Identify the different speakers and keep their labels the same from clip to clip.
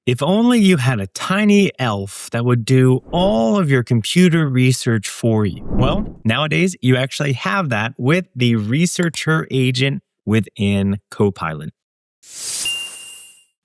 Speaker 1: If only you had a tiny elf that would do all of your computer research for you. Well, nowadays you actually have that with the Researcher agent within Copilot.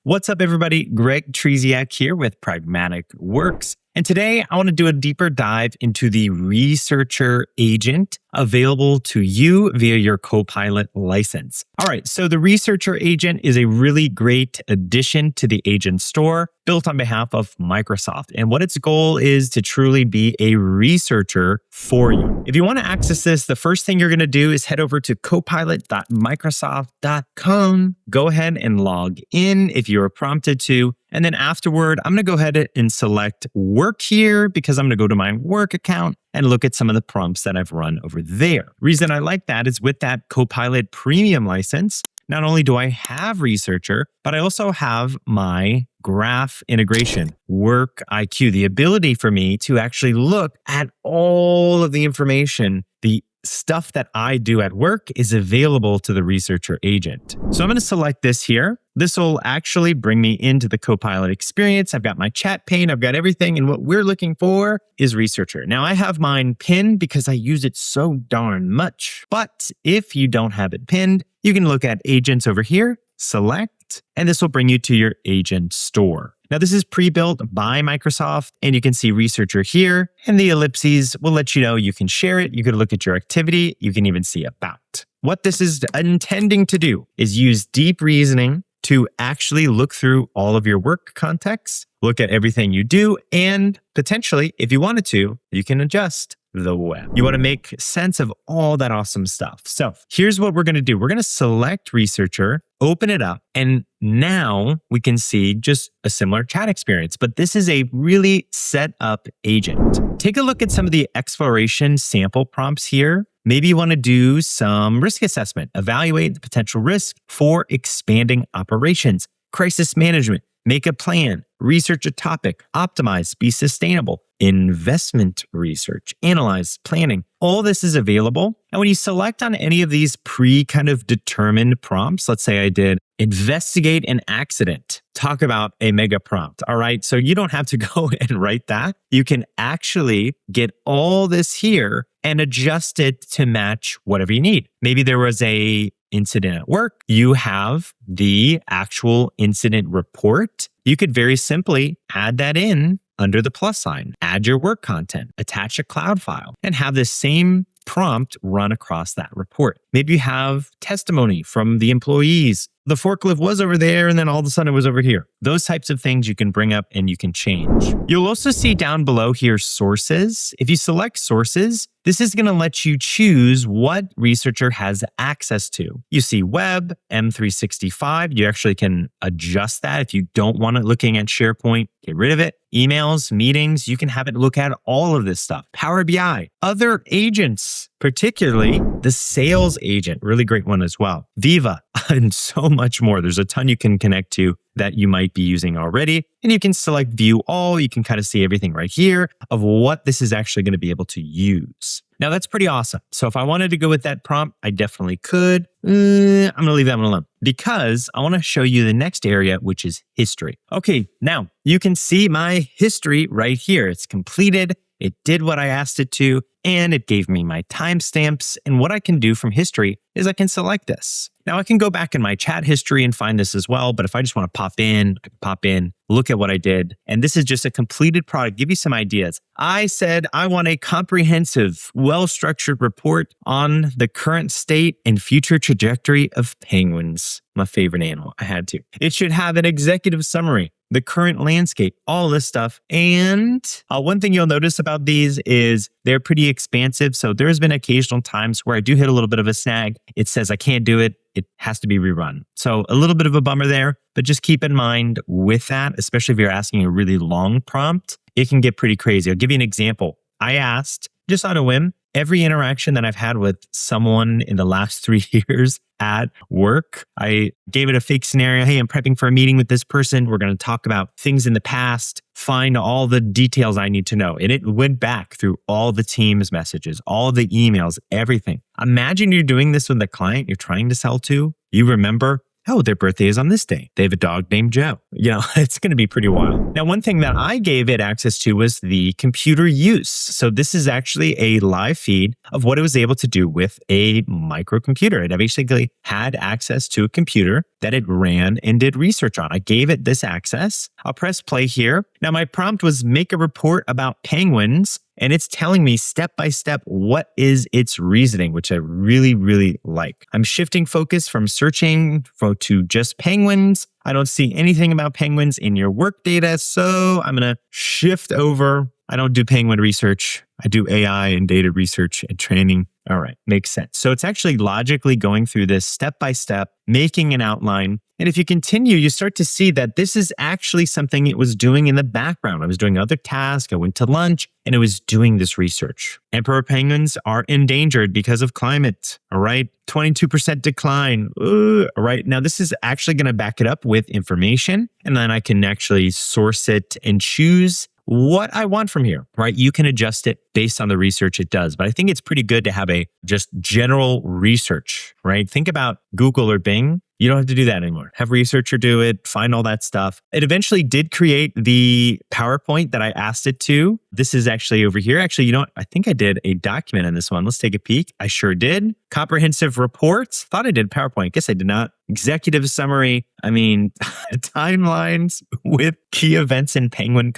Speaker 1: What's up, everybody? Greg Trzeciak here with Pragmatic Works. And today I want to do a deeper dive into the Researcher agent available to you via your Copilot license. All right, so the Researcher agent is a really great addition to the agent store built on behalf of Microsoft. And what its goal is to truly be a researcher for you. If you want to access this, the first thing you're going to do is head over to copilot.microsoft.com. Go ahead and log in if you're prompted to. And then afterward, I'm going to go ahead and select work here because I'm going to go to my work account and look at some of the prompts that I've run over there. Reason I like that is with that Copilot premium license, not only do I have Researcher, but I also have my graph integration, Work IQ, the ability for me to actually look at all of the information, the stuff that I do at work is available to the Researcher agent. So I'm going to select this here. This will actually bring me into the Copilot experience. I've got my chat pane, I've got everything. And what we're looking for is Researcher. Now I have mine pinned because I use it so darn much. But if you don't have it pinned, you can look at agents over here, select, and this will bring you to your agent store. Now, this is pre-built by Microsoft, and you can see Researcher here, and the ellipses will let you know you can share it, you can look at your activity, you can even see about. What this is intending to do is use deep reasoning to actually look through all of your work context, look at everything you do, and potentially, if you wanted to, you can adjust the web. You want to make sense of all that awesome stuff. So here's what we're going to do. We're going to select Researcher, open it up, and now we can see just a similar chat experience, but this is a really set up agent. Take a look at some of the exploration sample prompts here. Maybe you want to do some risk assessment, evaluate the potential risk for expanding operations, crisis management, make a plan, research a topic, optimize, be sustainable, investment research, analyze, planning. All this is available. And when you select on any of these kind of determined prompts, let's say I did investigate an accident, talk about a mega prompt. All right. So you don't have to go and write that. You can actually get all this here and adjust it to match whatever you need. Maybe there was a incident at work. You have the actual incident report. You could very simply add that in under the plus sign, add your work content, attach a cloud file, and have the same prompt run across that report. Maybe you have testimony from the employees. The forklift was over there and then all of a sudden it was over here. Those types of things you can bring up and you can change. You'll also see down below here sources. If you select sources, this is going to let you choose what Researcher has access to. You see web, M365. You actually can adjust that. If you don't want it looking at SharePoint, get rid of it. Emails, meetings, you can have it look at all of this stuff. Power BI, other agents, particularly the sales agent, really great one as well. Viva, and so much more. There's a ton you can connect to that you might be using already. And you can select view all. You can kind of see everything right here of what this is actually going to be able to use. Now that's pretty awesome. So if I wanted to go with that prompt, I definitely could. I'm going to leave that one alone because I want to show you the next area, which is history. Okay, now you can see my history right here. It's completed. It did what I asked it to, and it gave me my timestamps. And what I can do from history is I can select this. Now I can go back in my chat history and find this as well. But if I just want to pop in, look at what I did. And this is just a completed product. Give you some ideas. I said I want a comprehensive, well-structured report on the current state and future trajectory of penguins. My favorite animal. I had to. It should have an executive summary, the current landscape, all this stuff. And one thing you'll notice about these is they're pretty expansive. So there's been occasional times where I do hit a little bit of a snag. It says I can't do it. It has to be rerun. So a little bit of a bummer there, but just keep in mind with that, especially if you're asking a really long prompt, it can get pretty crazy. I'll give you an example. I asked, just on a whim, every interaction that I've had with someone in the last 3 years at work, I gave it a fake scenario. Hey, I'm prepping for a meeting with this person. We're going to talk about things in the past, find all the details I need to know. And it went back through all the Teams messages, all the emails, everything. Imagine you're doing this with a client you're trying to sell to. You remember, oh, their birthday is on this day. They have a dog named Joe. It's going to be pretty wild. Now, one thing that I gave it access to was the computer use. So this is actually a live feed of what it was able to do with a microcomputer. It basically had access to a computer that it ran and did research on. I gave it this access. I'll press play here. Now, my prompt was make a report about penguins. And it's telling me step by step what is its reasoning, which I really, really like. I'm shifting focus from searching to just penguins. I don't see anything about penguins in your work data, so I'm going to shift over. I don't do penguin research. I do AI and data research and training. All right, makes sense. So it's actually logically going through this step by step, making an outline. And if you continue, you start to see that this is actually something it was doing in the background. I was doing other tasks. I went to lunch and it was doing this research. Emperor penguins are endangered because of climate. All right. 22% decline. All right. Now, this is actually going to back it up with information. And then I can actually source it and choose what I want from here, right? You can adjust it based on the research it does. But I think it's pretty good to have a just general research, right? Think about Google or Bing. You don't have to do that anymore. Have Researcher do it, find all that stuff. It eventually did create the PowerPoint that I asked it to. This is actually over here. Actually, I think I did a document on this one. Let's take a peek. I sure did. Comprehensive reports. Thought I did PowerPoint. Guess I did not. Executive summary. Timelines with key events in penguin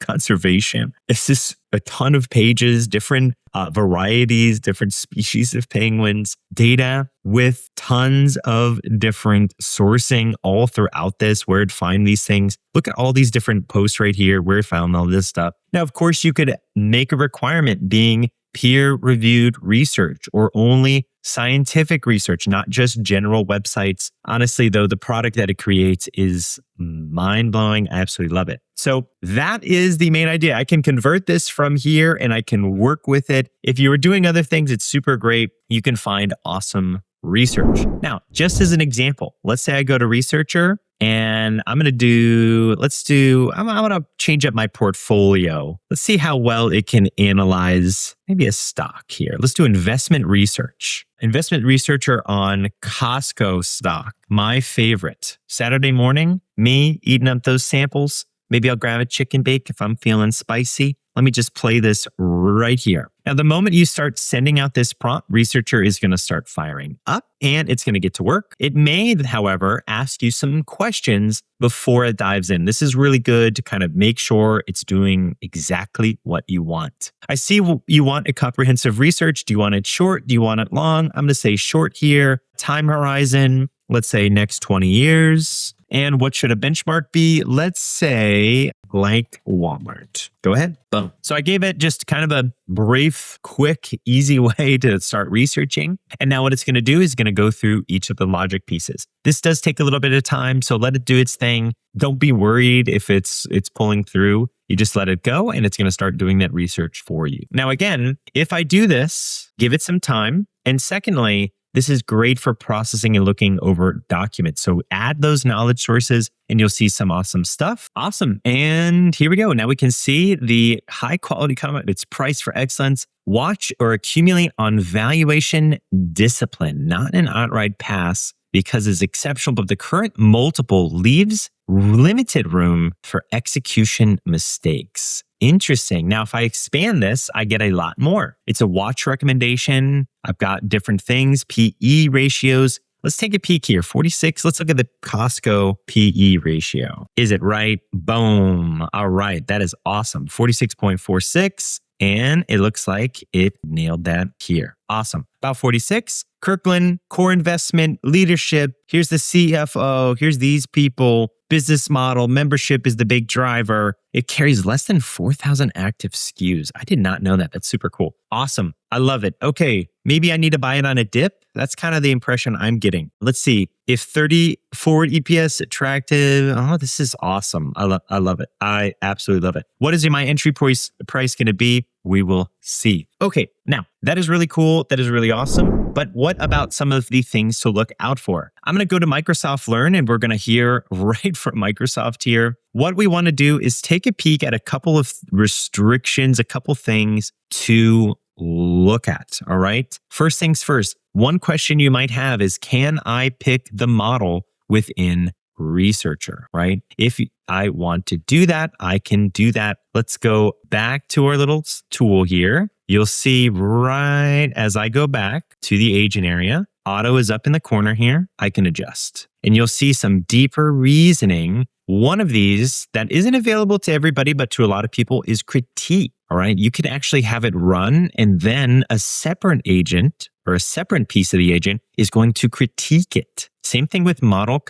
Speaker 1: conservation. It's just a ton of pages, different varieties, different species of penguins, data with tons of different sourcing all throughout this, where to find these things. Look at all these different posts right here, where it found all this stuff. Now, of course, you could make a requirement being peer-reviewed research or only scientific research, not just general websites. Honestly, though, the product that it creates is mind-blowing. I absolutely love it. So that is the main idea. I can convert this from here and I can work with it. If you were doing other things, it's super great. You can find awesome research. Now, just as an example, let's say I go to Researcher and I'm going to change up my portfolio. Let's see how well it can analyze maybe a stock here. Let's do investment research. Investment researcher on Costco stock. My favorite. Saturday morning, me eating up those samples. Maybe I'll grab a chicken bake if I'm feeling spicy. Let me just play this right here. Now, the moment you start sending out this prompt, Researcher is going to start firing up and it's going to get to work. It may, however, ask you some questions before it dives in. This is really good to kind of make sure it's doing exactly what you want. I see you want a comprehensive research. Do you want it short? Do you want it long? I'm going to say short here. Time horizon, let's say next 20 years. And what should a benchmark be? Let's say like Walmart. Go ahead. Boom. So I gave it just kind of a brief, quick, easy way to start researching. And now what it's going to do is going to go through each of the logic pieces. This does take a little bit of time, so let it do its thing. Don't be worried if it's pulling through. You just let it go and it's going to start doing that research for you. Now, again, if I do this, give it some time. And secondly, this is great for processing and looking over documents. So add those knowledge sources and you'll see some awesome stuff. Awesome. And here we go. Now we can see the high quality comment. It's priced for excellence. Watch or accumulate on valuation discipline, not an outright pass, because it's exceptional, but the current multiple leaves limited room for execution mistakes. Interesting. Now, if I expand this, I get a lot more. It's a watch recommendation. I've got different things, PE ratios. Let's take a peek here. 46. Let's look at the Costco PE ratio. Is it right? Boom. All right. That is awesome. 46.46. And it looks like it nailed that here. Awesome. About 46. Kirkland, core investment, leadership. Here's the CFO. Here's these people. Business model, membership is the big driver. It carries less than 4,000 active SKUs. I did not know that. That's super cool. Awesome. I love it. Okay, maybe I need to buy it on a dip. That's kind of the impression I'm getting. Let's see. If 30 forward EPS attractive. Oh, this is awesome. I love it. I absolutely love it. What is my entry price going to be? We will see. Okay, now that is really cool. That is really awesome. But what about some of the things to look out for? I'm going to go to Microsoft Learn and we're going to hear right from Microsoft here. What we want to do is take a peek at a couple of restrictions, a couple things to look at. All right. First things first, one question you might have is, can I pick the model within Researcher, right? If I want to do that, I can do that. Let's go back to our little tool here. You'll see right as I go back to the agent area, auto is up in the corner here. I can adjust. And you'll see some deeper reasoning. One of these that isn't available to everybody, but to a lot of people is critique. All right. You can actually have it run, and then a separate agent or a separate piece of the agent is going to critique it. Same thing with model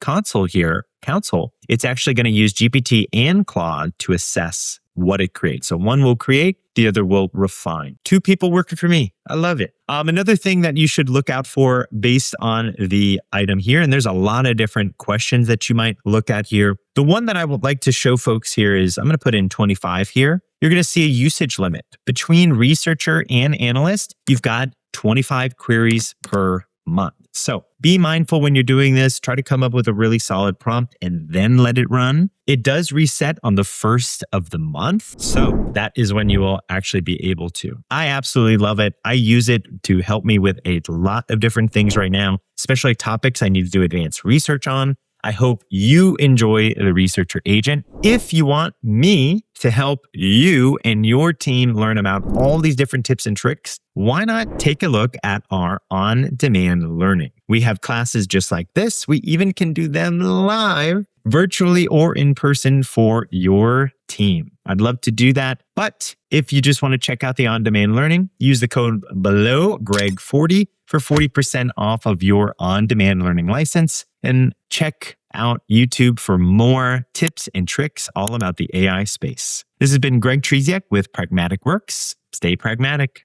Speaker 1: console here. Counsel. It's actually going to use GPT and Claude to assess what it creates. So one will create, the other will refine. Two people working for me. I love it. Another thing that you should look out for based on the item here, and there's a lot of different questions that you might look at here. The one that I would like to show folks here is, I'm going to put in 25 here. You're going to see a usage limit. Between Researcher and Analyst, you've got 25 queries per month. So be mindful when you're doing this. Try to come up with a really solid prompt and then let it run. It does reset on the first of the month. So that is when you will actually be able to. I absolutely love it. I use it to help me with a lot of different things right now, especially topics I need to do advanced research on. I hope you enjoy the Researcher agent. If you want me to help you and your team learn about all these different tips and tricks, why not take a look at our on-demand learning? We have classes just like this. We even can do them live, virtually or in person for your team. I'd love to do that. But if you just want to check out the on-demand learning, use the code below, Greg40, for 40% off of your on-demand learning license. And check out YouTube for more tips and tricks all about the AI space. This has been Greg Trzeciak with Pragmatic Works. Stay pragmatic.